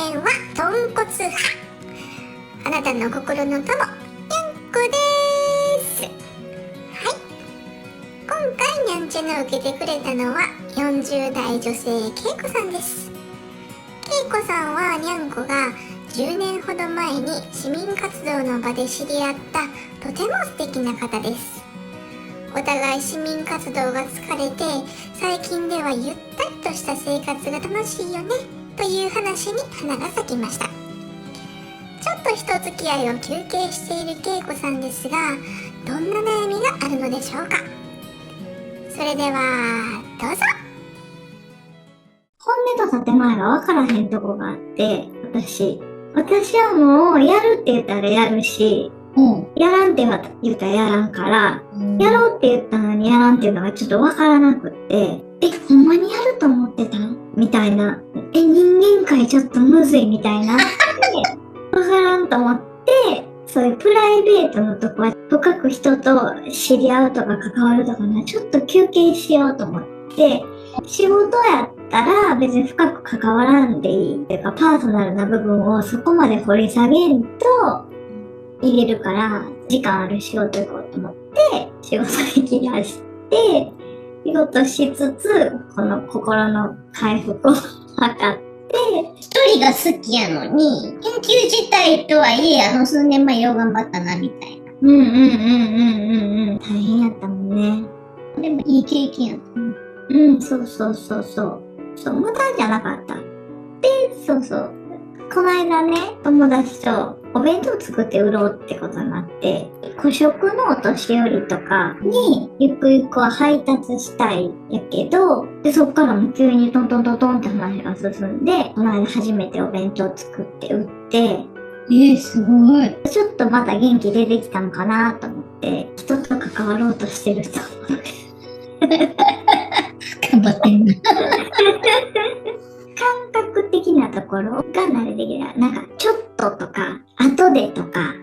麺は豚骨派。あなたの心の友、にゃんこです。はい、今回にゃんちゃんを受けてくれたのは40代女性けいこさんです。けいこさんはにゃんこが10年ほど前に市民活動の場で知り合ったとても素敵な方です。お互い市民活動が疲れて、最近ではゆったりとした生活が楽しいよねという話に花が咲きました。ちょっと人付き合いを休憩しているけいこさんですが、どんな悩みがあるのでしょうか。それではどうぞ。本音と建前が分からへんとこがあって、私はもうやるって言ったらやるし、やらんって言ったらやらんから、やろうって言ったのにやらんっていうのがちょっと分からなくって、ほんまにやると思ってたみたいな。人間界ちょっとむずいみたいな。分からんと思って、そういうプライベートのとこは深く人と知り合うとか関わるとかね、ちょっと休憩しようと思って、仕事やったら別に深く関わらんでいいっていうか、パーソナルな部分をそこまで掘り下げんと入れるから、時間ある仕事行こうと思って仕事行き出して、仕事しつつこの心の回復を図って一人が好きやのに、研究自体とはいえ、数年前よう頑張ったな、みたいな。大変やったもんね。でもいい経験やった。そう、無駄じゃなかった。で、この間ね、友達とお弁当作って売ろうってことになって、孤食のお年寄りとかにゆくゆくは配達したいやけど、で、そっからも急にトントントントンって話が進んで、この間初めてお弁当作って売って、すごい。ちょっとまた元気出てきたのかなと思って、人と関わろうとしてると思って。頑張ってんな。感覚的なところが慣れてきた。なんか、ちょっととか、後でとか、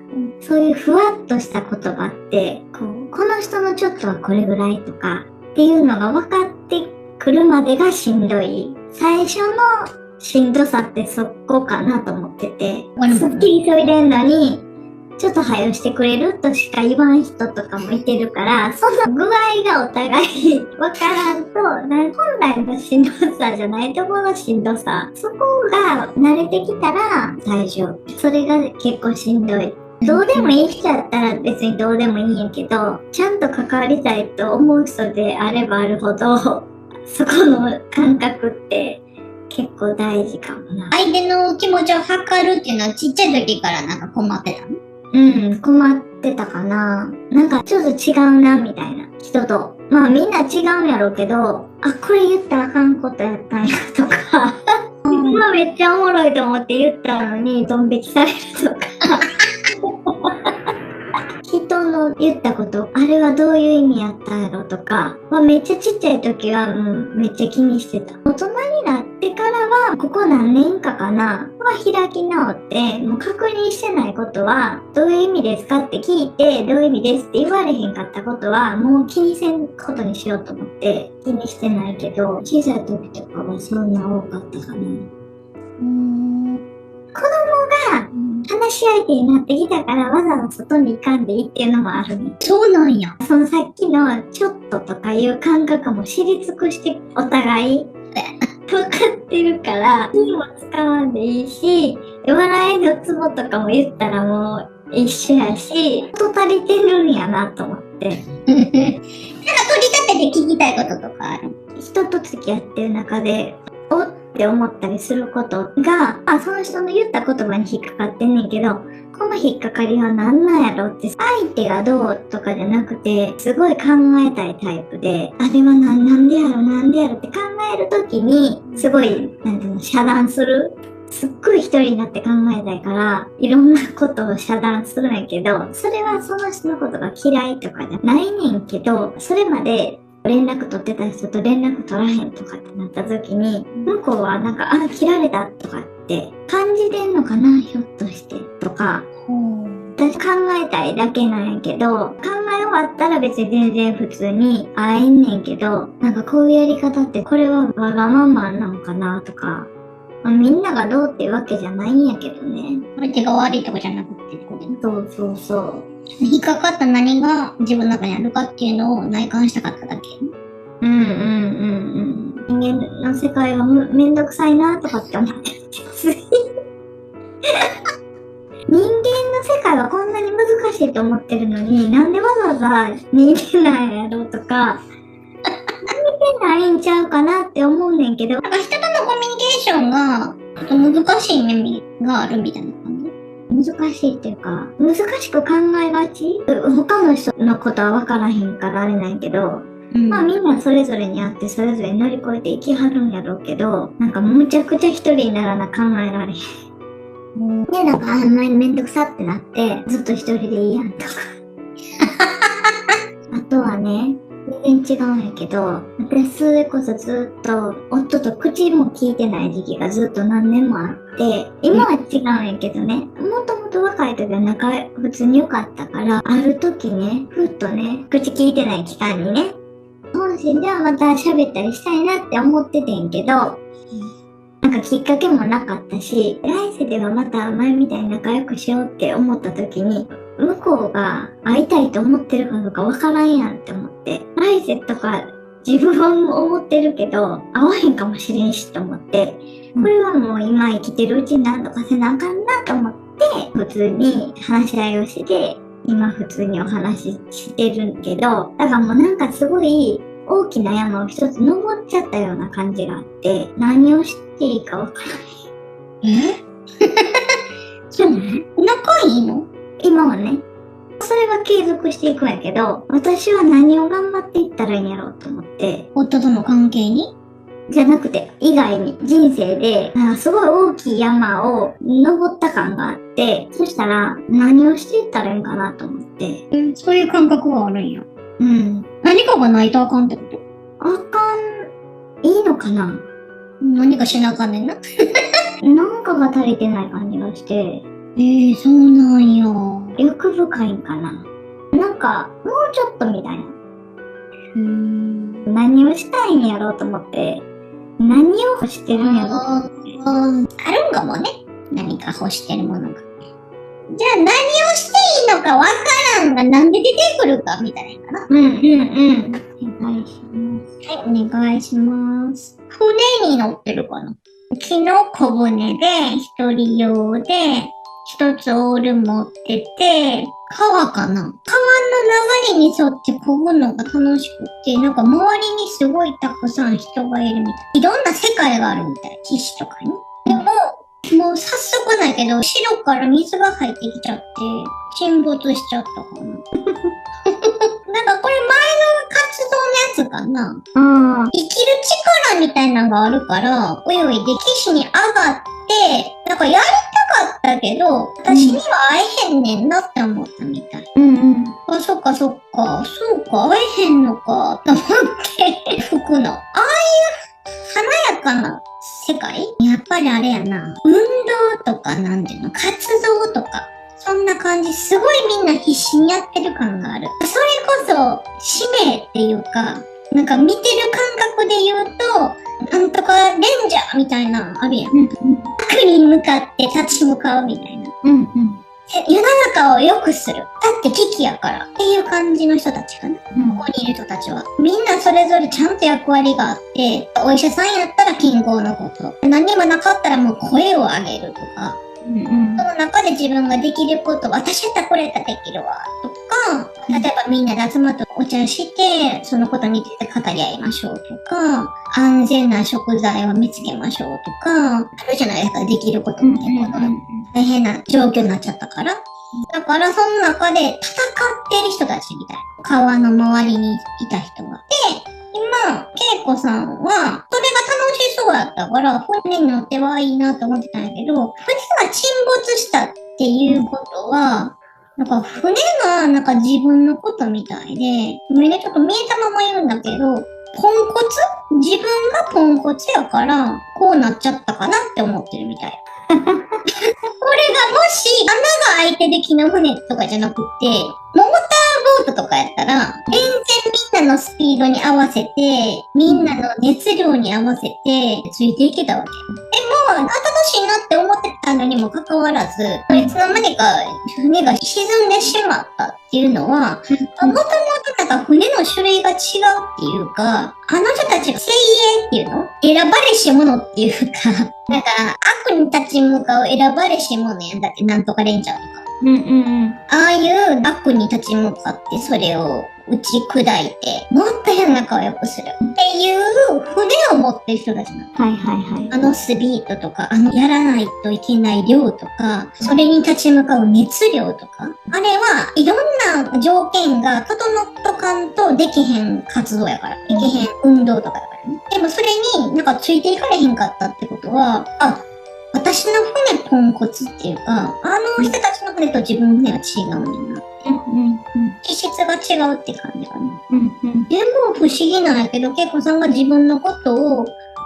そういうふわっとした言葉って、この人のちょっとはこれぐらいとか、っていうのが分かってくるまでがしんどい。最初のしんどさってそこかなと思ってて、すっきり急いでんのに、ちょっと早よしてくれるとしか言わん人とかもいてるから、その具合がお互い分からんと、本来のしんどさじゃないところのしんどさ、そこが慣れてきたら大丈夫。それが結構しんどい。どうでもいい人やったら別にどうでもいいんやけど、ちゃんと関わりたいと思う人であればあるほど、そこの感覚って結構大事かもな。相手の気持ちを測るっていうのはちっちゃい時からなんか困ってたの？困ってたかな。なんかちょっと違うな、みたいな。人と。まあみんな違うんやろうけど、これ言ったらあかんことやったんやとか、今めっちゃおもろいと思って言ったのに、ドン引きされるとか。人の言ったこと、あれはどういう意味やったんやろとか、めっちゃちっちゃい時はめっちゃ気にしてた。大人になってからは、ここ何年かかな、開き直って、もう確認してないことは、どういう意味ですかって聞いて、どういう意味ですって言われへんかったことは、もう気にせんことにしようと思って気にしてないけど、小さい時とかはそんな多かったかな。子供が話し相手になってきたからわざわざ外に行かんでいいっていうのもあるね。そうなんや。そのさっきのちょっととかいう感覚も知り尽くしてお互い分かってるから気も使わんでいいし、笑いのツボとかも言ったらもう一緒やし、と足りてるんやなと思って。なんか取り立てて聞きたいこととかある？人と付き合ってる中でおって思ったりすることが、その人の言った言葉に引っかかってんねんけど、この引っかかりは何なんやろって、相手がどうとかじゃなくて、すごい考えたいタイプで、あれはなんでやろって考えるときに、すごい、遮断する。すっごい一人になって考えたいから、いろんなことを遮断するんやけど、それはその人のことが嫌いとかじゃないねんけど、それまで連絡取ってた人と連絡取らへんとかってなった時に、向こうはなんか、切られたとかって感じてんのかな、ひょっとしてとか、私考えたいだけなんやけど、考え終わったら別に全然普通に会えんねんけど、なんかこういうやり方ってこれはわがままなのかなとか、まあ、みんながどうっていうわけじゃないんやけどね。相手が悪いとかじゃなくてってことね。そうそうそう。引っかかった何が自分の中にあるかっていうのを内観したかっただけ。うんうんうんうん。人間の世界はめんどくさいなとかって思ってる。人間の世界はこんなに難しいと思ってるのに、なんでわざわざ人間なんやろうとか、人間ないんちゃうかなって思うねんけど。なんか人とのコミュニケーションがちょっと難しい面があるみたいな感じ。難しいっていうか、難しく考えがち。他の人のことは分からへんからあれなんやけど、まあみんなそれぞれにあってそれぞれ乗り越えていきはるんやろうけど、なんかむちゃくちゃ一人にならな考えられへん。で、なんかあんまりめんどくさってなって、ずっと一人でいいやんとか。あとはね、全然違うんやけど、私それこそずっと夫と口も聞いてない時期がずっと何年もあって、今は違うんやけどね、もともと若い時は仲普通に良かったから、ある時ね、ふっとね、口聞いてない期間にね、本心ではまた喋ったりしたいなって思っててんけど、なんかきっかけもなかったし、来世ではまた前みたいに仲良くしようって思った時に、向こうが会いたいと思ってるかどうかわからんやんって思って、来世とか自分は思ってるけど、会わへんかもしれんしと思って、これはもう今生きてるうちに何とかせなあかんなと思って、普通に話し合いをして、今普通にお話ししてるけど、だからもうなんかすごい大きな山を一つ登っちゃったような感じがあって、何をしていいかわからない。じゃあ仲いいの？今はね。それは継続していくんやけど、私は何を頑張っていったらいいんやろうと思って。夫との関係に？じゃなくて、以外に人生で、すごい大きい山を登った感があって、そしたら何をしていったらいいんかなと思って。そういう感覚があるんや。うん。何かがないとあかんってこと？あかん、いいのかな？何かしなあかんねんな。なんかが足りてない感じがして。そうなんや。欲深いんかな。なんか、もうちょっとみたいな。何をしたいんやろうと思って、何を欲してるんやろうと思って。あるんかもね。何か欲してるものが。じゃあ何をしていいのかわからんがなんで出てくるかみたいな。うんうんうん。お願いします。はい、お願いします。船に乗ってるかな？木の小舟で一人用で一つオール持ってて、川かな？川の流れに沿って漕ぐのが楽しくて、なんか周りにすごいたくさん人がいるみたい。いろんな世界があるみたい。岸とかに。でも、もう早速だけど、後ろから水が入ってきちゃって、沈没しちゃったかな。なんかこれ前の活動のやつかな。生きる力みたいなのがあるから、泳いで岸に上がって、なんかやりたかったけど、私には会えへんねんなって思ったみたい。あ、そっかそっか、そうか、会えへんのか、と思って、服の。ああいう華やかな世界？やっぱりあれやな。運動とかなんていうの、活動とか。そんな感じ、すごいみんな必死にやってる感がある。それこそ、使命っていうか、なんか見てる感覚で言うと、なんとかレンジャーみたいなのあるやん。悪に向かって立ち向かうみたいな。世の中を良くする。だって危機やから。っていう感じの人たちかな。ここにいる人たちは。みんなそれぞれちゃんと役割があって、お医者さんやったら健康のこと。何もなかったらもう声を上げるとか。その中で自分ができること、私やったらこれやったらできるわ、とか、例えばみんなで集まってお茶して、そのことについて語り合いましょうとか、安全な食材を見つけましょうとか、あるじゃないですか、できることみたいなこと。大変な状況になっちゃったから。だからその中で戦ってる人たちみたいな。川の周りにいた人が。で、今、恵子さんは、それが楽しそうだったから、船に乗ってはいいなと思ってたんやけど、船が沈没したっていうことは、なんか船がなんか自分のことみたいで、ごめんね、ちょっと見えたまま言うんだけど、ポンコツ？自分がポンコツやから、こうなっちゃったかなって思ってるみたい。これがもし穴が開いてる木の船とかじゃなくて、モーターボートとかやったら、全然みんなのスピードに合わせて、みんなの熱量に合わせて、ついていけたわけ。で楽しいなって思ってたのにもかかわらず、いつの間にか船が沈んでしまったっていうのは、もともとなんか船の種類が違うっていうか、あの人たちが精鋭っていうの選ばれし者っていうか、なんか悪に立ち向かう選ばれし者やんだって、なんとかレンジャーとか。ああいう悪に立ち向かってそれを打ち砕いて、もっと世の中を良くするっていう船を持ってる人たちなの。はいはいはい。あのスビートとか、やらないといけない量とか、それに立ち向かう熱量とか、あれはいろんな条件が整っとかんとできへん活動やから。できへん運動とかだからね。でもそれになんかついていかれへんかったってことは、私の船ポンコツっていうか、あの人たちの船と自分の船は違うねんな。気質が違うって感じかな。でも不思議なんやけど、ケイコさんが自分のことを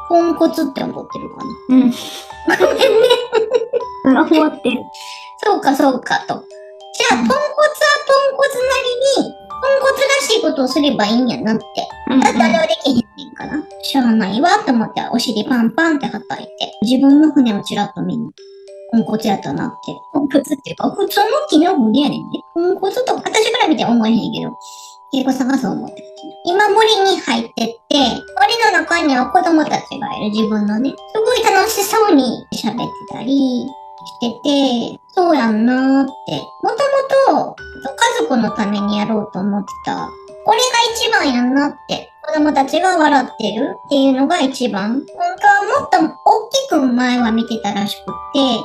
ポンコツって思ってるかな。ごめんね。ふわってる。そうかそうかと。じゃあ、ポンコツはポンコツなりに、ポンコツらしいことをすればいいんやなって。だってあれはできへんねんから。しゃあないわと思ってお尻パンパンって叩いて、自分の船をちらっと見に。ポンコツやったなって。ポンコツっていうか、普通の木の森やねんね。ポンコツとか私から見て思えへんけど、ケイコさんがそう思ってる。今森に入ってって、森の中には子供たちがいる自分のね、すごい楽しそうに喋ってたりしてて、そうやんなーって。もともと家族のためにやろうと思ってた。これが一番やんなって。子供たちが笑ってるっていうのが一番。本当はもっと大きく前は見てたらしくって、世界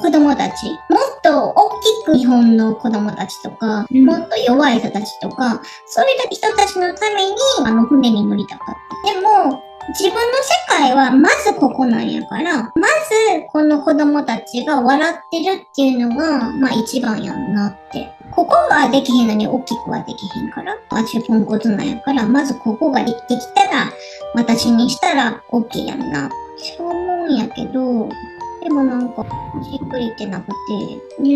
中の子供たち、もっと大きく日本の子供たちとか、もっと弱い人たちとか、そういった人たちのために船に乗りたかった。でも、自分の世界はまずここなんやから、まずこの子供たちが笑ってるっていうのが、一番やんなって。ここができへんのに大きくはできへんから、私ポンコツなんやから、まずここができてきたら、私にしたら OK やんな。そう思うんやけど、でもなんか、しっくりってなくて、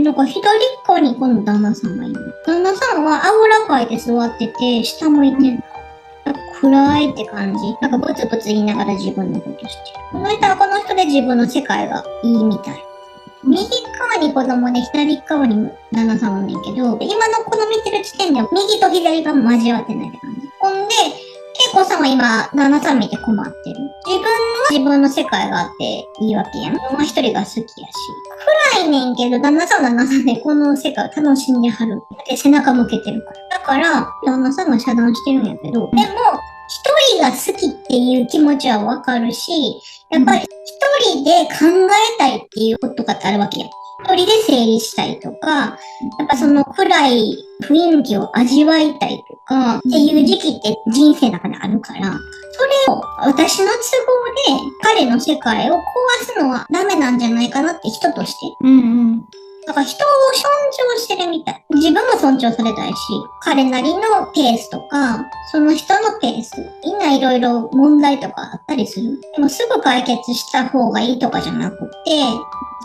なんか左側にこの旦那さんがいる。旦那さんはあぐらかいて座ってて、下向いてんの。暗いって感じ。なんかブツブツ言いながら自分のことしてる。この人はこの人で自分の世界がいいみたい。右側に子供で左側に旦那さんもねんけど、今のこの見てる時点で右と左が交わってないって感じ。ほんで、ケイコさんは今、旦那さん見て困ってる。自分の世界があっていいわけやん。一人が好きやし。暗いねんけど、旦那さんは旦那さんでこの世界を楽しんではる。で、背中向けてるから。だから、旦那さんが遮断してるんやけど、でも、一人が好きっていう気持ちはわかるし、やっぱり一人で考えたいっていうことがあるわけや。一人で整理したいとか、やっぱその暗い雰囲気を味わいたいとかっていう時期って人生の中であるから、それを私の都合で彼の世界を壊すのはダメなんじゃないかなって人として。だから人を尊重してるみたい。自分も尊重されたいし、彼なりのペースとか、その人のペース。みんないろいろ問題とかあったりする。でもすぐ解決した方がいいとかじゃなくて、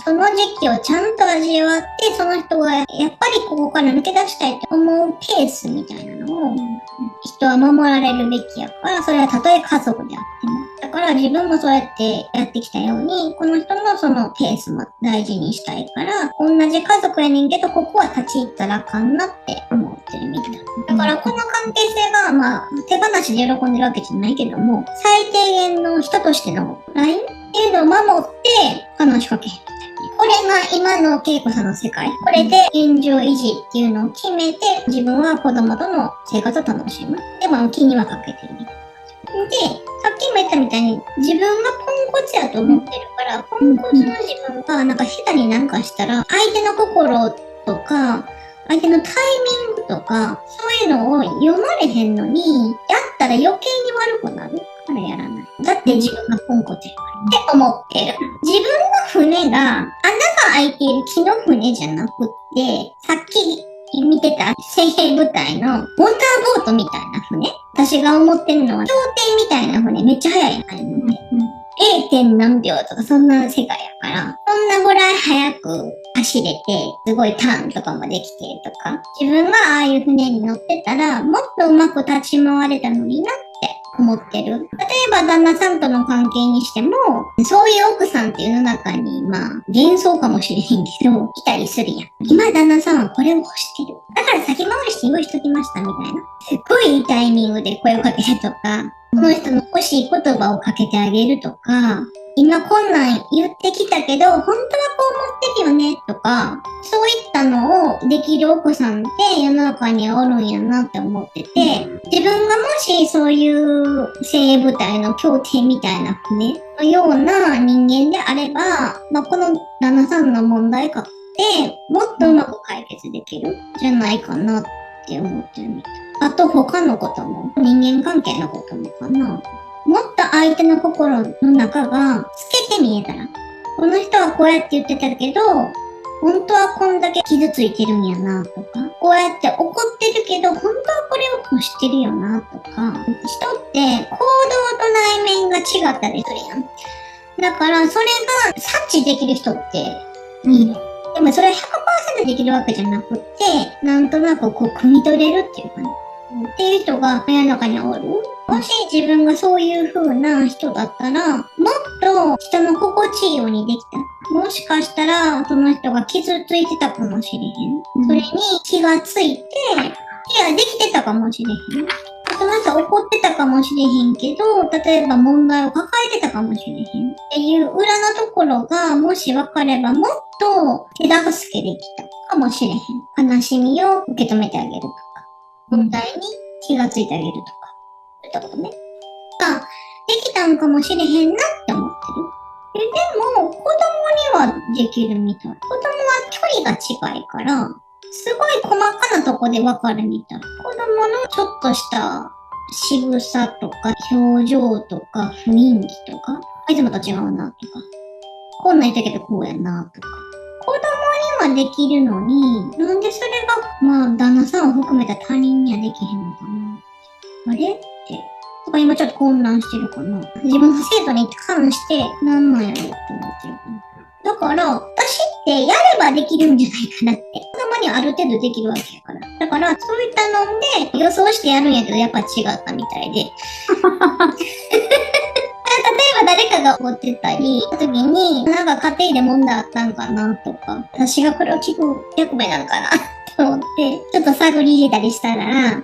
その時期をちゃんと味わって、その人がやっぱりここから抜け出したいと思うペースみたいなのを、人は守られるべきやから、それはたとえ家族であっても。だから自分もそうやってやってきたように、この人のそのペースも大事にしたいから、同じ家族やねんけど、ここは立ち入ったらあかんなって思ってるみたい。だからこの関係性が、手放しで喜んでるわけじゃないけども、最低限の人としてのラインっていうのを守って話しかけへんみたい。これが今の恵子さんの世界。これで現状維持っていうのを決めて、自分は子供との生活を楽しむ。でも気にはかけてるみたいな。で、さっきも言ったみたいに、自分がポンコツやと思ってるから、ポンコツの自分がなんか下手になんかしたら、相手の心とか、相手のタイミングとか、そういうのを読まれへんのに、やったら余計に悪くなるからやらない。だって自分がポンコツやからって思ってる。自分の船が穴が開いている木の船じゃなくって、さっき見てた精鋭部隊のモーターボートみたいな船。私が思ってるのは、協艇みたいな船めっちゃ速いあれのね。0. 何秒とかそんな世界やから、そんなぐらい速く走れて、すごいターンとかもできてとか、自分がああいう船に乗ってたら、もっとうまく立ち回れたのになっ思ってる。例えば旦那さんとの関係にしても、そういう奥さんっていう世の中に、幻想かもしれへんけど、いたりするやん。今旦那さんはこれを欲してる。だから先回りして用意しときましたみたいな。すっごいいいタイミングで声をかけるとか、この人の欲しい言葉をかけてあげるとか、今こんなん言ってきたけど、本当はこう思ってるよねとか、そういったのをできるお子さんって世の中にはおるんやなって思ってて、自分がもしそういう精鋭部隊の協定みたいな船のような人間であれば、この旦那さんの問題かってもっとうまく解決できるじゃないかなって思ってるみたい。あと他のことも、人間関係のこともかな。もっと相手の心の中が透けて見えたら、この人はこうやって言ってたけど、本当はこんだけ傷ついてるんやなとか、こうやって怒ってるけど、本当はこれを欲してるよなとか、人って行動と内面が違ったりするやん。だからそれが察知できる人っている。でもそれは 100% できるわけじゃなくって、なんとなくこう、汲み取れるっていうかね。っていう人が世の中におる。もし自分がそういう風な人だったら、もっと人の心地いいようにできた。もしかしたら、その人が傷ついてたかもしれへん。それに気がついて、ケアできてたかもしれへん。その人怒ってたかもしれへんけど、例えば問題を抱えてたかもしれへん。っていう裏のところが、もし分かれば、もっと手助けできたかもしれへん。悲しみを受け止めてあげるとか、問題に気がついてあげるとか。とかね。できたんかもしれへんなって思ってる。でも、子供にはできるみたい。子供は距離が近いから、すごい細かなとこでわかるみたい。子供のちょっとした仕草とか表情とか雰囲気とか、いつもと違うなとか、こんなん言ったけどこうやなとか。子供にはできるのに、なんでそれが、旦那さんを含めた他人にはできへんのかな。あれって。とか今ちょっと混乱してるかな。自分の生徒に関して何なんやろって思ってるかな。だから、私ってやればできるんじゃないかなって。子供にはある程度できるわけやから。だから、そういったので予想してやるんやけど、やっぱ違ったみたいで。例えば誰かが怒ってたり、時に、なんか家庭で問題あったんかなとか、私がこれを聞く役目なのかなって思って、ちょっと探り入れたりしたら、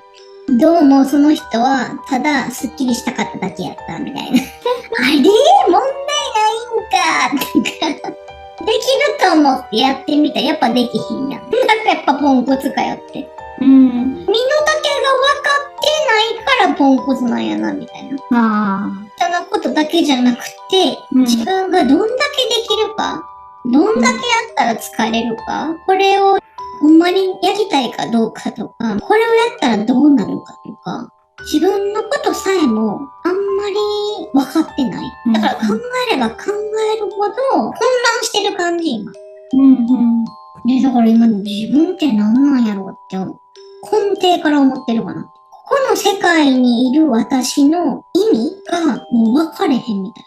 どうもその人はただスッキリしたかっただけやったみたいな。あれ問題ないんかってか、できると思ってやってみたらやっぱできひんやん。なんかやっぱポンコツかよって。身の丈が分かってないからポンコツなんやなみたいな。そのことだけじゃなくて、自分がどんだけできるか、どんだけやったら疲れるか、これをほんまにやりたいかどうかとか、これをやったらどうなるかとか、自分のことさえもあんまり分かってない。だから考えれば考えるほど混乱してる感じ、今。で、だから今自分って何なんやろうって根底から思ってるかな。この世界にいる私の意味がもう分かれへんみたい。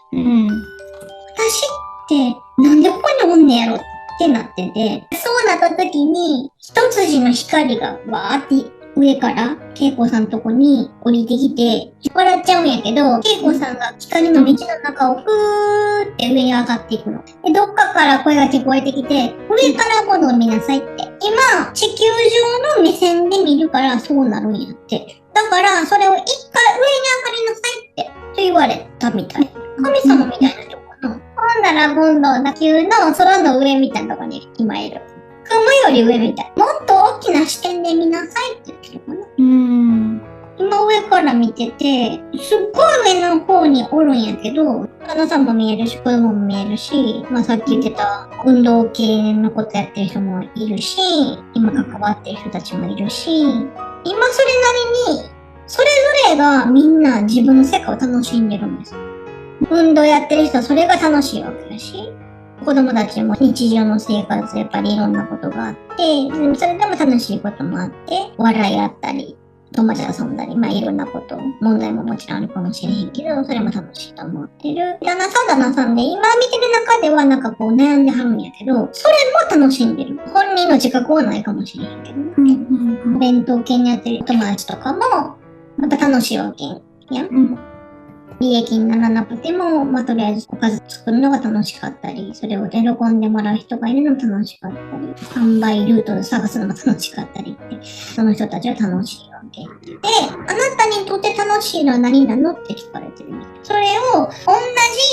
私ってなんでここにおんねやろってなってて、そうなった時に一筋の光がわーって上から恵子さんのとこに降りてきて笑っちゃうんやけど、恵子さんが光の道の中をふーって上に上がっていくの。で、どっかから声が聞こえてきて、上からものを見なさいって。今、地球上の目線で見るからそうなるんやって。だから、それを一回上に上がりなさいって言われたみたい。神様みたいな人かな。ほんなら今度、地球の空の上みたいなとこに今いる。雲より上みたい。もっと大きな視点で見なさいって言ってるかな。今上から見てて、すっごい上の方におるんやけど、旦那さんも見えるし、子供も見えるし、さっき言ってた運動系のことやってる人もいるし、今関わってる人たちもいるし、今それなりに、それぞれがみんな自分の世界を楽しんでるんです。運動やってる人はそれが楽しいわけだし、子供たちも日常の生活やっぱりいろんなことがあって、それでも楽しいこともあって、笑いあったり、友達と遊んだり、いろんなこと、問題ももちろんあるかもしれへんけど、それも楽しいと思ってる。旦那さんで、今見てる中では悩んではるんやけど、それも楽しんでる。本人の自覚はないかもしれへんけど、お弁当系にやってる友達とかも、また楽しいわけ。けやん。うん。利益にならなくても、まあ、とりあえずおかず作るのが楽しかったり、それを喜んでもらう人がいるのが楽しかったり、販売ルートを探すのが楽しかったりって、その人たちは楽しいわけ。で、あなたにとって楽しいのは何なのって聞かれてるみたい。それを同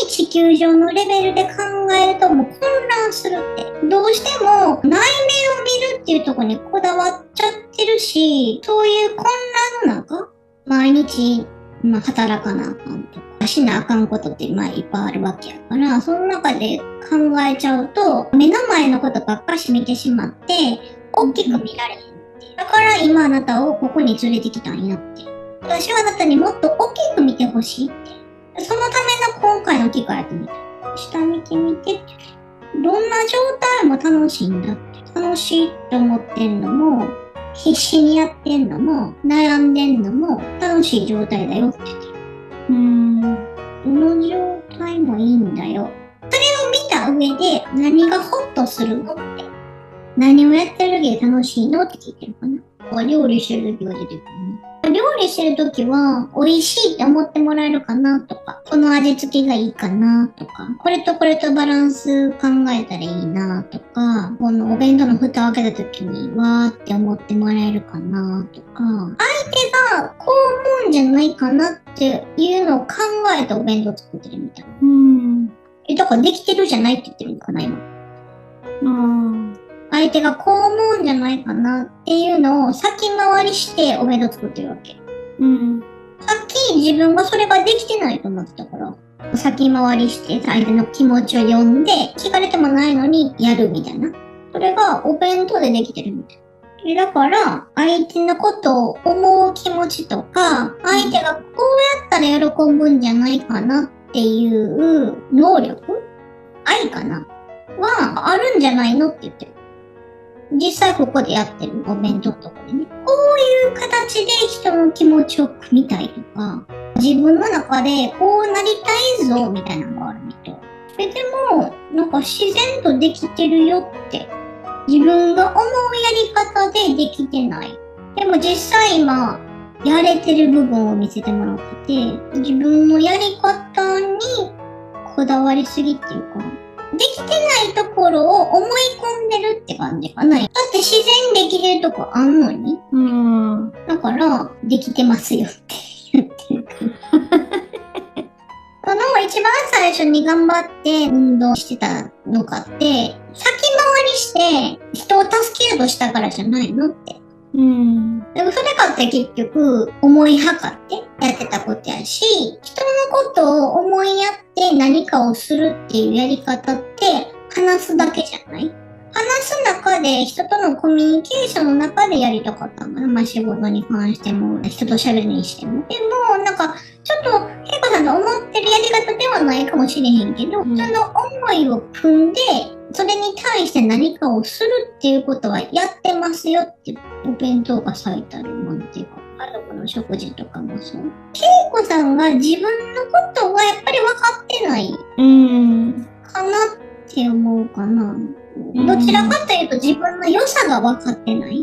じ地球上のレベルで考えるともう混乱するって。どうしても内面を見るっていうところにこだわっちゃってるし、そういう混乱の中、毎日働かなあかんとか、しなあかんことっていっぱいあるわけやから、その中で考えちゃうと、目の前のことばっかし見てしまって、大きく見られへんって。だから今あなたをここに連れてきたんやって。私はあなたにもっと大きく見てほしいって。そのための今回の機会やと見た。下見てみてって。どんな状態も楽しいんだって。楽しいって思ってんのも、必死にやってんのも、悩んでんのも、楽しい状態だよって言ってる。どの状態もいいんだよ。それを見た上で、何がホッとするのって。何をやってる時で楽しいのって聞いてるかな。料理してる時が出てくるね。料理してる時は、美味しいって思ってもらえるかなとか、この味付けがいいかなとか、これとこれとバランス考えたらいいなとか、このお弁当の蓋を開けた時に、わーって思ってもらえるかなとか、相手がこう思うんじゃないかなっていうのを考えてお弁当作ってるみたいな。だからできてるじゃないって言ってるのかな、今。相手がこう思うんじゃないかなっていうのを先回りしてお弁当作ってるわけ。さっき自分がそれができてないと思ってたから、先回りして相手の気持ちを読んで、聞かれてもないのにやるみたいな。それがお弁当でできてるみたいな。だから、相手のことを思う気持ちとか、相手がこうやったら喜ぶんじゃないかなっていう能力、愛かなはあるんじゃないのって言ってる。実際ここでやってるお弁当とかでね。こういう形で人の気持ちを組みたいとか、自分の中でこうなりたいぞみたいなのがあるみたい。それでも、なんか自然とできてるよって。自分が思うやり方でできてない。でも実際今、やれてる部分を見せてもらってて、自分のやり方にこだわりすぎっていうか、できてないところを思い込んでるって感じかな。だって自然にできてるとこあんのに。だから、できてますよって言ってる。その一番最初に頑張って運動してたのかって、先回りして人を助けようとしたからじゃないのって。でもそれかって結局思いはかってやってたことやし、人のことを思いやって何かをするっていうやり方って話すだけじゃない？話す中で人とのコミュニケーションの中でやりたかったんだな。まあ仕事に関しても人と喋るにしても。でもなんかちょっと恵子さんの思ってるやり方ではないかもしれへんけど、その思いを組んでそれに対して何かをするっていうことはやってますよってお弁当が咲いたりもっていうか、家族の食事とかもそう。恵子さんが自分のことがやっぱり分かってないかなって思うかな。どちらかというと自分の良さが分かってない。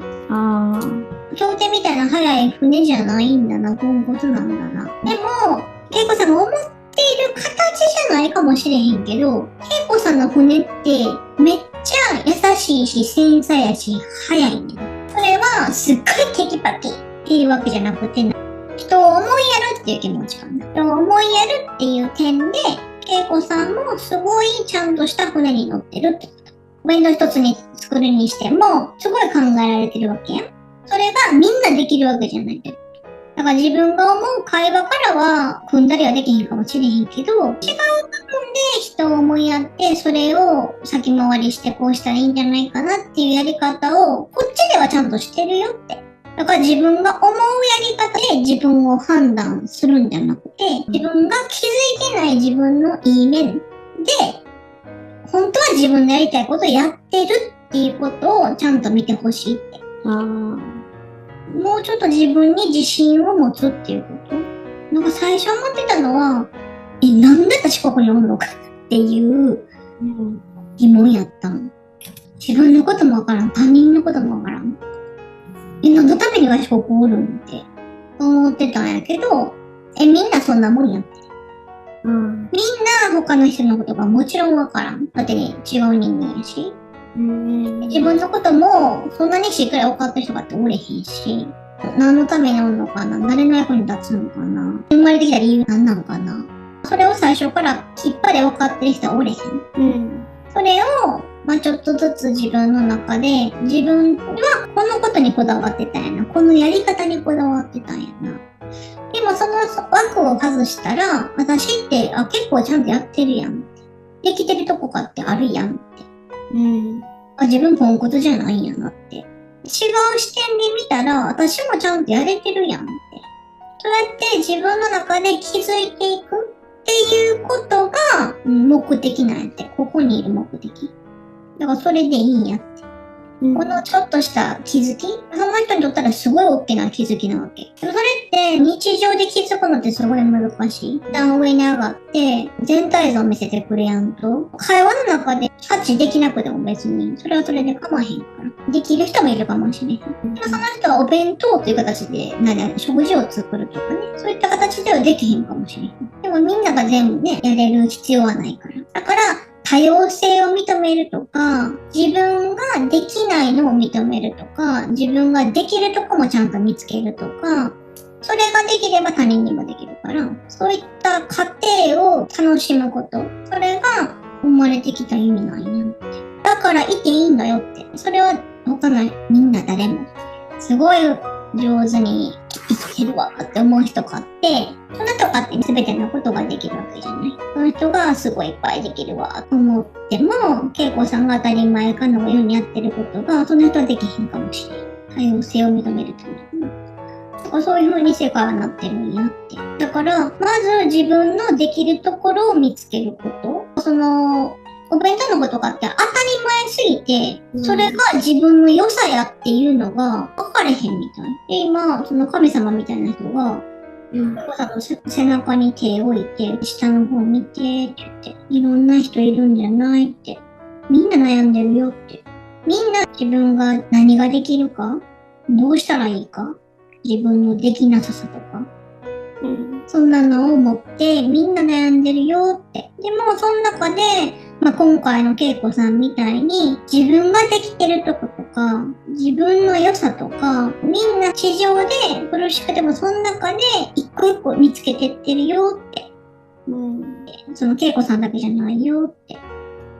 競艇みたいな速い船じゃないんだな、ポンコツなんだな。でも、恵子さんが思っている形じゃないかもしれへんけど、恵子さんの船ってめっちゃ優しいし、繊細やし、速いね。それはすっごいテキパキっていうわけじゃなくて、人を思いやるっていう気持ちかな。人を思いやるっていう点で、恵子さんもすごいちゃんとした船に乗ってるってこと。お弁当一つに作るにしても、すごい考えられてるわけやん。それがみんなできるわけじゃない。だから自分が思う会話からは、組んだりはできへんかもしれへんけど、違う部分で人を思いやって、それを先回りしてこうしたらいいんじゃないかなっていうやり方を、こっちではちゃんとしてるよって。だから自分が思うやり方で自分を判断するんじゃなくて、自分が気づいてない自分のいい面で、本当は自分のやりたいことをやってるっていうことをちゃんと見てほしいって。もうちょっと自分に自信を持つっていうこと。なんか最初思ってたのは、なんで私ここにおるのかっていう疑問やったの。自分のこともわからん、他人のこともわからん。何のために私ここおるんって思ってたんやけど、みんなそんなもんやん。うん。みんな他の人のことがもちろんわからん。だってね、違う人間やし。自分のこともそんなにしっかり分かってる人がっておれへんし、何のためにおんのかな、誰の役に立つのかな、生まれてきた理由何なのかな、それを最初からきっぱり分かってる人はおれへん。それを、ちょっとずつ自分の中で、自分はこのことにこだわってたんやな、このやり方にこだわってたんやな。でもその枠を外したら、私って結構ちゃんとやってるやん。できてるとこかってあるやんって。自分ポンコツじゃないんやなって。違う視点で見たら、私もちゃんとやれてるやんって。そうやって自分の中で気づいていくっていうことが目的なんやって。ここにいる目的。だからそれでいいんやって。このちょっとした気づき、その人にとったらすごい大きな気づきなわけ。それって日常で気づくのってすごい難しい。一旦上に上がって全体像を見せてくれやんと、会話の中でキャッチできなくても別にそれはそれで構わへんから。できる人もいるかもしれへん。でもその人はお弁当という形で食事を作るとかね、そういった形ではできへんかもしれへん。でもみんなが全部ね、やれる必要はないから。だから多様性を認めるとか、自分ができないのを認めるとか、自分ができるとこもちゃんと見つけるとか、それができれば他人にもできるから、そういった過程を楽しむこと、それが生まれてきた意味なんやって。だからいていいんだよって。それは他のみんな誰も、すごい上手に生きてるわって思う人かって、その人かって全てのことができるわけじゃない。その人がすごいいっぱいできるわと思っても、恵子さんが当たり前かのようにやってることが、その人はできへんかもしれない。多様性を認めるために。だからそういう風に世界はなってるんやって。だから、まず自分のできるところを見つけること。お弁当のことがあって当たり前すぎて、それが自分の良さやっていうのが分かれへんみたい。で、今、その神様みたいな人が、お子さんの背中に手を置いて、下の方見てって言って、いろんな人いるんじゃないって。みんな悩んでるよって。みんな自分が何ができるか、どうしたらいいか、自分のできなささとか。そんなのを持ってみんな悩んでるよって。でもその中で、今回の恵子さんみたいに自分ができてるとことか、自分の良さとか、みんな地上で苦しくてもその中で一個一個見つけてってるよって。その恵子さんだけじゃないよって。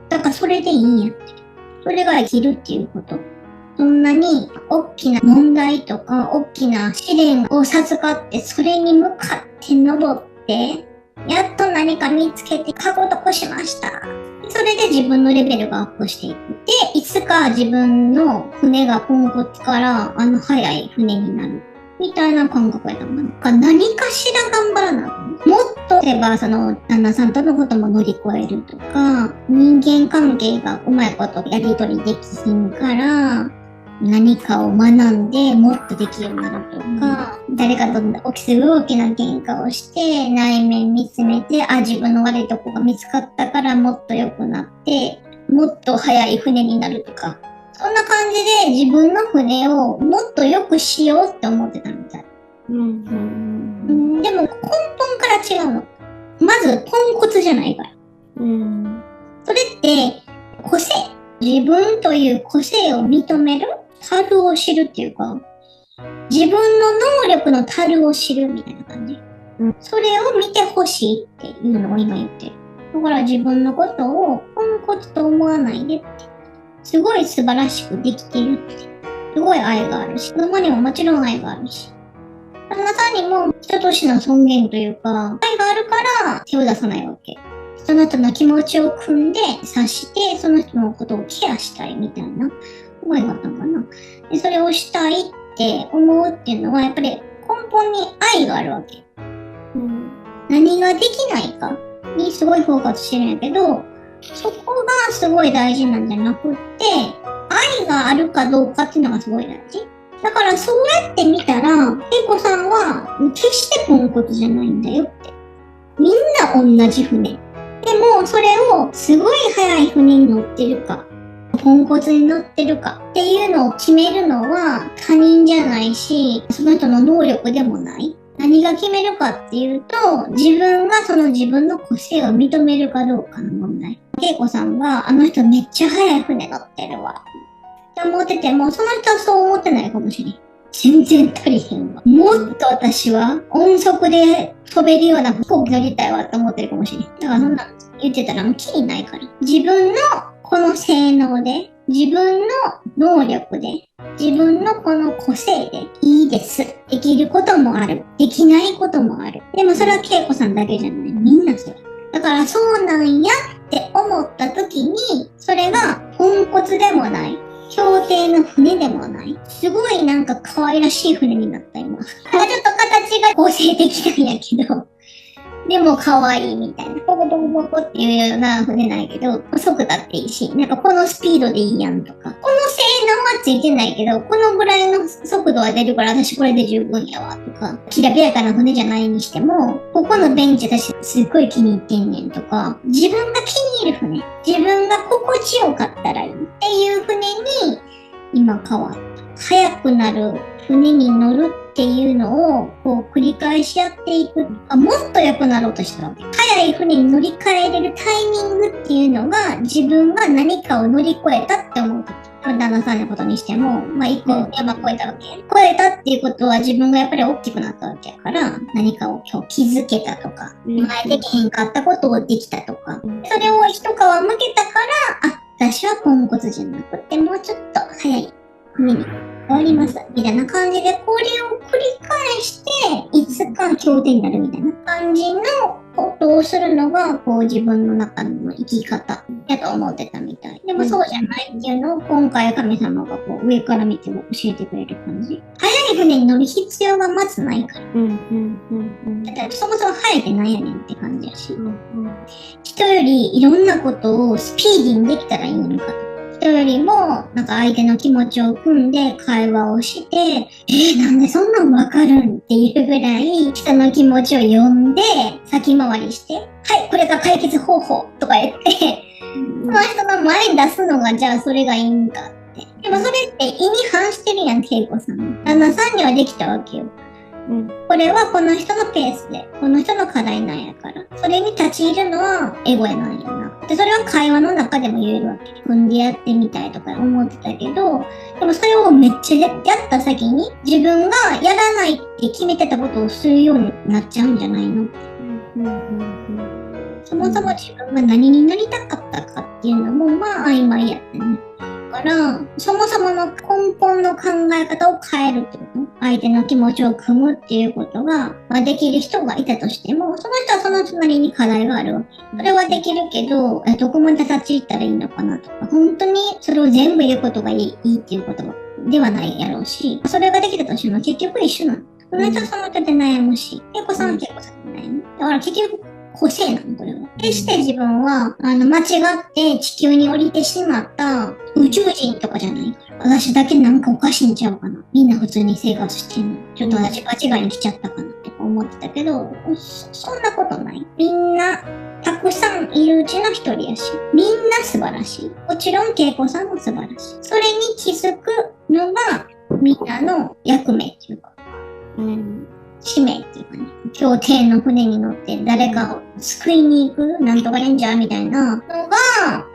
だからそれでいいんやって。それが生きるっていうこと。そんなに大きな問題とか大きな試練を授かってそれに向かって登ってやっと何か見つけて獲得しました。それで自分のレベルがアップしていく。で、いつか自分の船がポンコツから速い船になる。みたいな感覚やったのかな。何かしら頑張らな。もっと例えば旦那さんとのことも乗り越えるとか、人間関係がうまいことやり取りできひんから、何かを学んでもっとできるようになるとか、誰かとすごい大きな喧嘩をして内面見つめて、自分の悪いとこが見つかったからもっと良くなって、もっと速い船になるとか、そんな感じで自分の船をもっと良くしようって思ってたみたい。でも根本から違うの。まずポンコツじゃないから。それって個性。自分という個性を認める。樽を知るっていうか、自分の能力の樽を知るみたいな感じ。それを見てほしいっていうのを今言ってる。だから自分のことをポンコツと思わないでって。すごい素晴らしくできてるって。すごい愛があるし、子供にももちろん愛があるし。旦那さんにも人としての尊厳というか、愛があるから手を出さないわけ。その人の気持ちを汲んで察して、その人のことをケアしたいみたいな思いがあったのかな。で、それをしたいって思うっていうのは、やっぱり根本に愛があるわけ。何ができないかにすごいフォーカスしてるんやけど、そこがすごい大事なんじゃなくって、愛があるかどうかっていうのがすごい大事。だからそうやって見たら、恵子さんは決してポンコツじゃないんだよって。みんな同じ船。でもそれをすごい速い船に乗ってるか、ポンコツに乗ってるかっていうのを決めるのは他人じゃないし、その人の能力でもない。何が決めるかっていうと、自分がその自分の個性を認めるかどうかの問題。恵子さんが、あの人めっちゃ速い船乗ってるわ。って思ってても、その人はそう思ってないかもしれん。全然足りへんわ。もっと私は音速で飛べるような飛行機乗りたいわって思ってるかもしれん。だからそんな言ってたらもうキリないから。自分のこの性能で、自分の能力で、自分のこの個性でいいです。できることもある。できないこともある。でもそれは恵子さんだけじゃない。みんなそれ。だからそうなんやって思った時に、それがポンコツでもない。競艇の船でもない。すごいなんか可愛らしい船になった今。ちょっと形が個性的なんやけど。でも可愛いみたいな。ポコポコポコっていうような船ないけど、速だっていいし、なんかこのスピードでいいやんとか。この性能はついてないけど、このぐらいの速度は出るから私これで十分やわとか。きらびやかな船じゃないにしても、ここのベンチ私すっごい気に入ってんねんとか、自分が気に入る船。自分が心地よかったらいいっていう船に今変わった。速くなる船に乗るっていうのをこう繰り返しやっていく。もっと良くなろうとしてるわけ。速い船に乗り換えれるタイミングっていうのが自分が何かを乗り越えたって思うとき。旦那さんのことにしても、一個山越えたわけ。越えたっていうことは自分がやっぱり大きくなったわけやから、何かを今日気づけたとか、前できへんかったことをできたとか、それを一皮向けたから、私はポンコツじゃなくて、もうちょっと早い船に変わります。みたいな感じで、これを繰り返して、いつか経典になるみたいな感じのことをするのが、こう自分の中の生き方やと思ってたみたい。でもそうじゃないっていうのを今回神様がこう上から見ても教えてくれる感じ。速い船に乗る必要がまずないから。だからそもそも速いってなんやねんって感じやし。人よりいろんなことをスピーディーにできたらいいのかと。人よりも、なんか相手の気持ちを汲んで会話をして、なんでそんなんわかるんっていうぐらい、人の気持ちを読んで、先回りして、はい、これが解決方法とか言って、その人の前に出すのが、じゃあそれがいいんかって。でもそれって意に反してるやん、恵子さん。旦那さんにはできたわけよ。これはこの人のペースで、この人の課題なんやから。それに立ち入るのはエゴやなんやな。で、それは会話の中でも言えるわけ。組んでやってみたいとか思ってたけど、でもそれをめっちゃやった先に、自分がやらないって決めてたことをするようになっちゃうんじゃないのって。そもそも自分が何になりたかったかっていうのも、曖昧やったね。だから、そもそもの根本の考え方を変えるってこと。相手の気持ちを汲むっていうことが、できる人がいたとしても、その人はその隣に課題があるわけ。それはできるけど、どこまで立ち入ったらいいのかなとか、本当にそれを全部言うことがいいっていうことではないやろうし、それができたとしても結局一緒なの。その人はその人で悩むし、恵子さんは恵子さんで悩む。だから結局、個性なの、これは。決して自分は、間違って地球に降りてしまった宇宙人とかじゃないから。私だけなんかおかしいんちゃうかな。みんな普通に生活してんの。ちょっと私間違いにしちゃったかなって思ってたけど、そんなことない。みんな、たくさんいるうちの一人やし、みんな素晴らしい。もちろん恵子さんも素晴らしい。それに気づくのが、みんなの役目っていうか。使命っていうかね、協定の船に乗って誰かを救いに行くなんとかレンジャーみたいなのが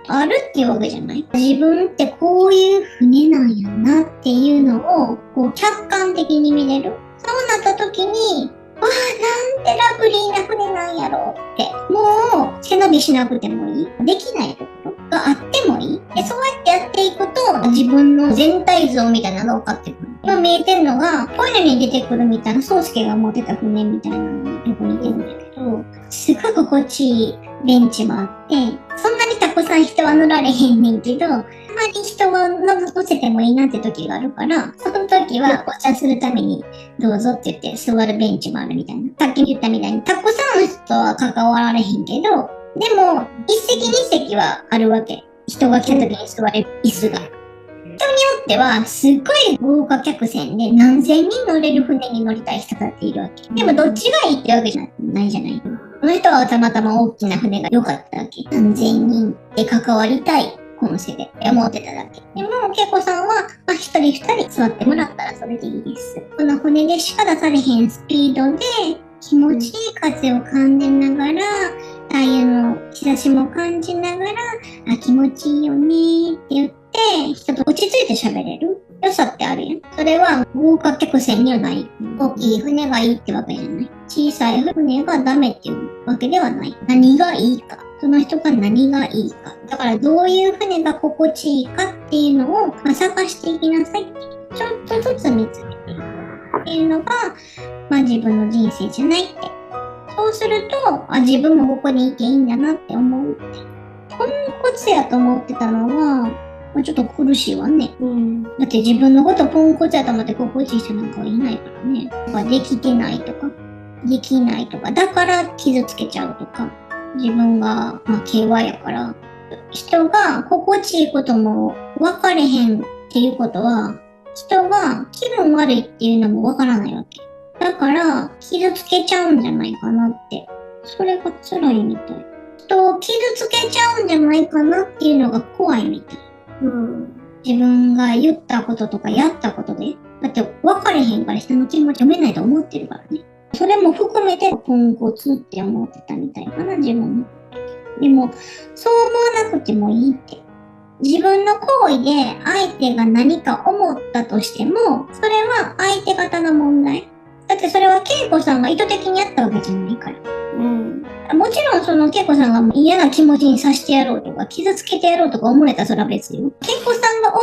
あるっていうわけじゃない。自分ってこういう船なんやなっていうのをこう客観的に見れる。そうなった時に、なんてラブリーな船なんやろうって。もう背伸びしなくてもいい。できないところがあってもいい。で、そうやってやっていくと自分の全体像みたいなのが分かってくる。今見えてるのが、こういうのに出てくるみたいな、宗介が持ってた船みたいなのによく似てるんだけど、すごい心地いいベンチもあって、そんなにたくさん人は乗られへんねんけど、あまり人は乗せてもいいなって時があるから、その時はお茶するためにどうぞって言って座るベンチもあるみたいな。さっき言ったみたいに、たくさんの人は関わられへんけど、でも、一席二席はあるわけ。人が来た時に座れる椅子が。人によっては、すっごい豪華客船で何千人乗れる船に乗りたい人だっているわけ。でもどっちがいいってわけじゃないじゃない。この人はたまたま大きな船が良かったわけ。何千人で関わりたい。本性で思ってただけ。でも、恵子さんは、一人二人座ってもらったらそれでいいです。この船でしか出されへんスピードで、気持ちいい風を感じながら、太陽の日差しも感じながら、気持ちいいよねって言って、人と落ち着いて喋れる良さってあるやん。それは豪華客船にはない。大きい船がいいってわけじゃない。小さい船がダメっていうわけではない。何がいいか。その人が何がいいか。だからどういう船が心地いいかっていうのを、探していきなさいって。ちょっとずつ見つけていくっていうのが、自分の人生じゃないって。そうすると、自分もここにいていいんだなって思うって。ポンコツやと思ってたのは、ちょっと苦しいわね。だって自分のことポンコツやと思って心地いい人なんかはいないからね。できてないとか、できないとか、だから傷つけちゃうとか、自分が、KY やから、人が心地いいことも分かれへんっていうことは、人が気分悪いっていうのも分からないわけ。だから、傷つけちゃうんじゃないかなって。それが辛いみたい。人を傷つけちゃうんじゃないかなっていうのが怖いみたい。自分が言ったこととかやったことで。だって分かれへんから人の気持ち読めないと思ってるからね。それも含めてポンコツって思ってたみたいかな、自分も。でも、そう思わなくてもいいって。自分の行為で相手が何か思ったとしても、それは相手方の問題。だってそれは恵子さんが意図的にやったわけじゃないから。もちろんその恵子さんが嫌な気持ちにさせてやろうとか、傷つけてやろうとか思えたらそれは別よ。恵子さんが思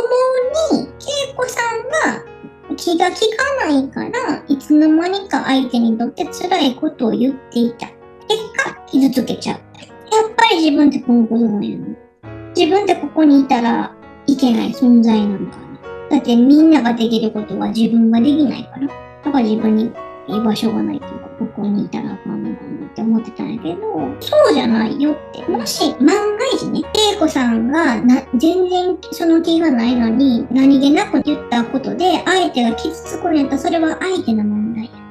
うに、恵子さんが気が利かないから、いつの間にか相手にとって辛いことを言っていた。結果、傷つけちゃう。やっぱり自分ってポンコツなんやな。自分ってここにいたらいけない存在なのかな。だってみんなができることは自分ができないから。だから自分に居場所がないというか、ここにいたらあかんのかなって思ってたんやけど、そうじゃないよって。もし万が一ね、恵子さんが全然その気がないのに、何気なく言ったことで相手が傷つくんやったらそれは相手の問題やって。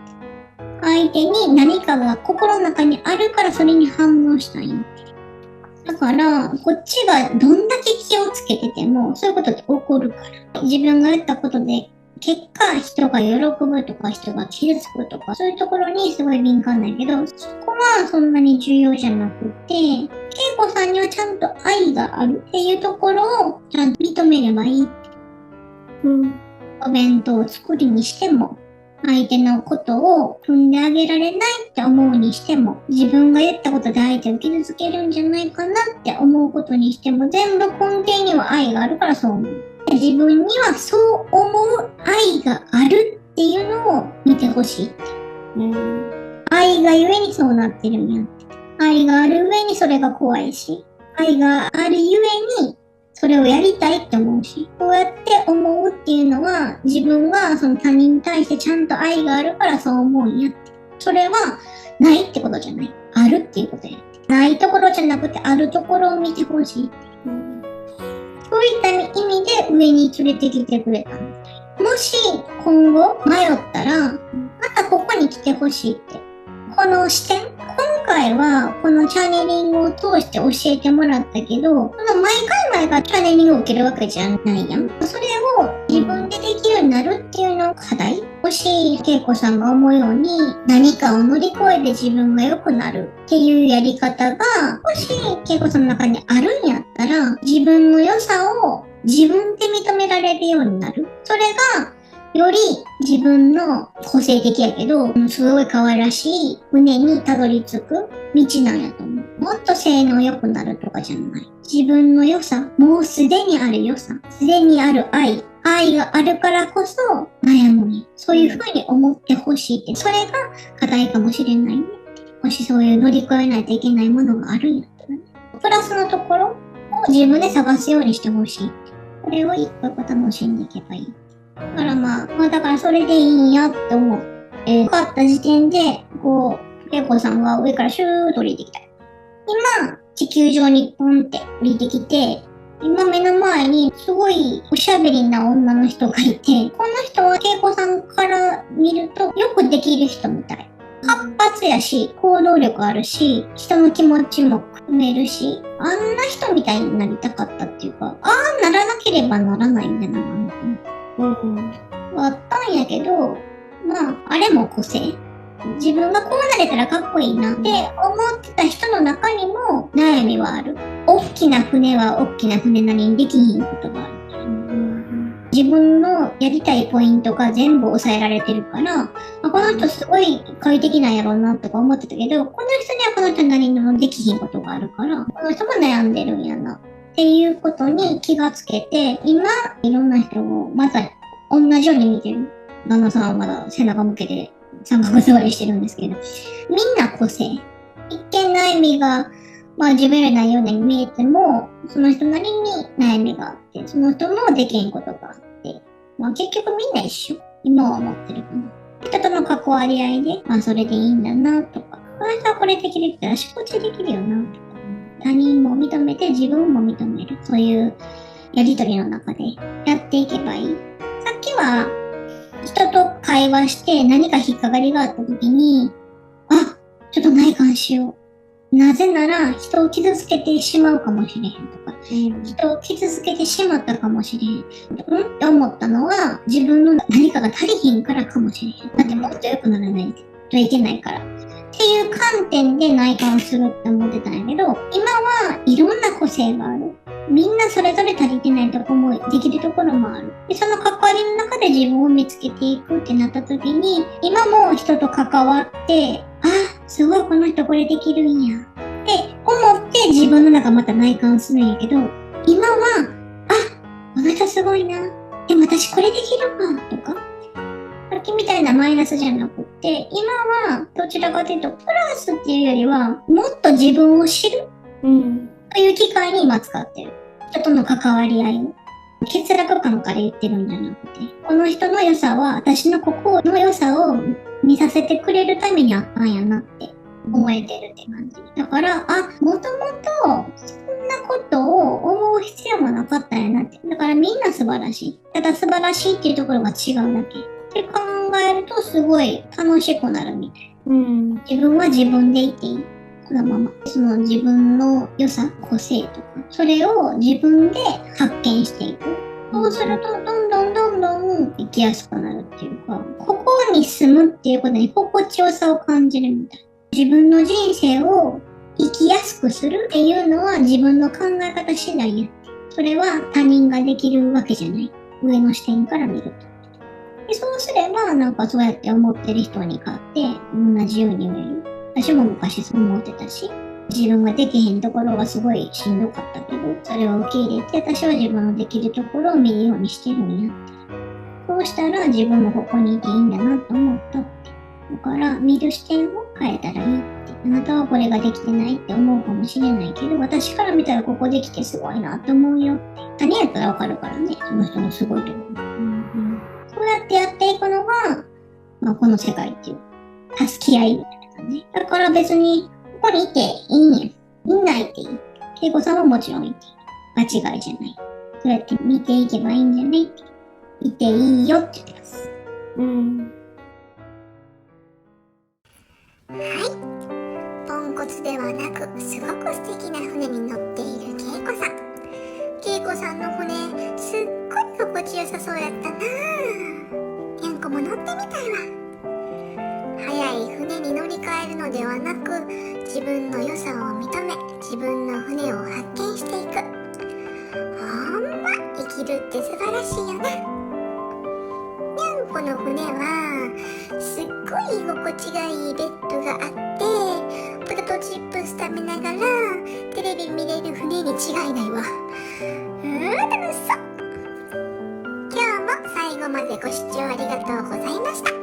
相手に何かが心の中にあるからそれに反応したんやって。だから、こっちがどんだけ気をつけてても、そういうことって起こるから。自分が言ったことで、結果、人が喜ぶとか、人が傷つくとか、そういうところにすごい敏感だけど、そこはそんなに重要じゃなくて、恵子さんにはちゃんと愛があるっていうところをちゃんと認めればいい。お弁当を作りにしても、相手のことを踏んであげられないって思うにしても、自分が言ったことで相手を傷つけるんじゃないかなって思うことにしても、全部根底には愛があるからそう思う。自分にはそう思う愛があるっていうのを見てほしいって。愛がゆえにそうなってるんやって。愛がある上にそれが怖いし、愛があるゆえにそれをやりたいって思うし、こうやって思うっていうのは自分がその他人に対してちゃんと愛があるからそう思うんやって。それはないってことじゃない。あるっていうことやって。ないところじゃなくてあるところを見てほしいって。そういった意味で上に連れてきてくれたみたい。もし今後迷ったら、またここに来てほしいって。この視点、今回はこのチャネリングを通して教えてもらったけど、毎回チャネリングを受けるわけじゃないやん。それを自分でできるようになるっていうのが課題。もし恵子さんが思うように何かを乗り越えて自分が良くなるっていうやり方が、もし恵子さんの中にあるんやったら、自分の良さを自分で認められるようになる。それがより自分の個性的やけど、すごい可愛らしい船にたどり着く道なんやと思う。もっと性能良くなるとかじゃない。自分の良さ、もうすでにある良さ、すでにある愛があるからこそ悩むに。そういう風に思ってほしいって、それが課題かもしれないね。もしそういう乗り越えないといけないものがあるんやったらね。プラスのところを自分で探すようにしてほしい。これを一個一個楽しんでいけばいい。だからだからそれでいいんやって思う。分かった時点で、恵子さんが上からシューッと降りてきた。今、地球上にポンって降りてきて、今目の前にすごいおしゃべりな女の人がいて、この人は恵子さんから見るとよくできる人みたい。活発やし、行動力あるし、人の気持ちも汲埋めるし、あんな人みたいになりたかったっていうか、ああならなければならないみたいなのがあったんやけど、まあ、あれも個性。自分がこうなれたらかっこいいなって思ってた人の中にも悩みはある。大きな船は大きな船なりにできひんことがある。自分のやりたいポイントが全部抑えられてるから、この人すごい快適なんやろうなとか思ってたけど、この人にはこの人なりのできひんことがあるから、この人も悩んでるんやなっていうことに気がつけて、今いろんな人をまた同じように見てる。旦那さんはまだ背中向けて三角座りしてるんですけど、みんな個性。一見悩みが自分よりないように見えても、その人なりに悩みがあって、その人もできんことがあって、結局みんな一緒。今は思ってるかな。人との関わり合いで、それでいいんだなとか、この人はこれできるってあちこちできるよなとか、他人も認めて自分も認める。そういうやりとりの中でやっていけばいい。さっきは人と会話して何か引っかかりがあった時に、ちょっと内観しよう。なぜなら人を傷つけてしまうかもしれへんとか、人を傷つけてしまったかもしれへん。って思ったのは自分の何かが足りひんからかもしれへん。だってもっと良くならないといけないから。っていう観点で内観するって思ってたんやけど、今はいろんな個性がある。みんなそれぞれ足りてないとこもできるところもある。で、その関わりの中で自分を見つけていくってなった時に、今も人と関わって、すごいこの人これできるんやって思って自分の中また内観するんやけど、今は、この人すごいな。でも私これできるわとか、さっきみたいなマイナスじゃなくって、今はどちらかというとプラスっていうよりは、もっと自分を知るという機会に今使ってる。人との関わり合いを。欠落感から言ってるんじゃなくて、この人の良さは私のここの良さを見させてくれるためにあったんやなって思えてるって感じ。だから、もともとそんなことを思う必要もなかったんやなって。だからみんな素晴らしい。ただ素晴らしいっていうところが違うだけ。って考えるとすごい楽しくなるみたい。自分は自分でいていい。このまま。その自分の良さ、個性とか、それを自分で発見していく。そうすると、どんどん生きやすくなるっていうか、ここに住むっていうことに心地よさを感じるみたい。自分の人生を生きやすくするっていうのは自分の考え方次第やって。それは他人ができるわけじゃない。上の視点から見ると。でそうすれば、そうやって思ってる人に勝って同じように言える。私も昔そう思ってたし、自分ができへんところがすごいしんどかったけど、それを受け入れて、私は自分のできるところを見るようにしてるんやって。そうしたら自分もここにいていいんだなと思ったって。だから、見る視点を変えたらいいって。あなたはこれができてないって思うかもしれないけど、私から見たらここできてすごいなって思うよって。他人やったらわかるからね、その人のすごいところ。そうやってやっていくのが、この世界っていう、助け合いみたいな感じ。だから別に、ここにいていいんや。みんないていい。恵子さんはもちろんいていい。間違いじゃない。そうやって見ていけばいいんじゃないって。いていいよって言ってます。ポンコツではなく、すごく素敵な船に乗っている恵子さん。恵子さんの船、すっごい心地よさそうやったなぁ。にゃんこも乗ってみたいわ。速い船に乗り換えるのではなく、自分の良さを認め、自分の船を発見していく。ほんま、生きるって素晴らしいよな。にゃんこの船は、すっごい居心地がいいベッドがあって、ポテトチップス食べながらテレビ見れる船に違いないわ。楽しそう。今日も最後までご視聴ありがとうございました。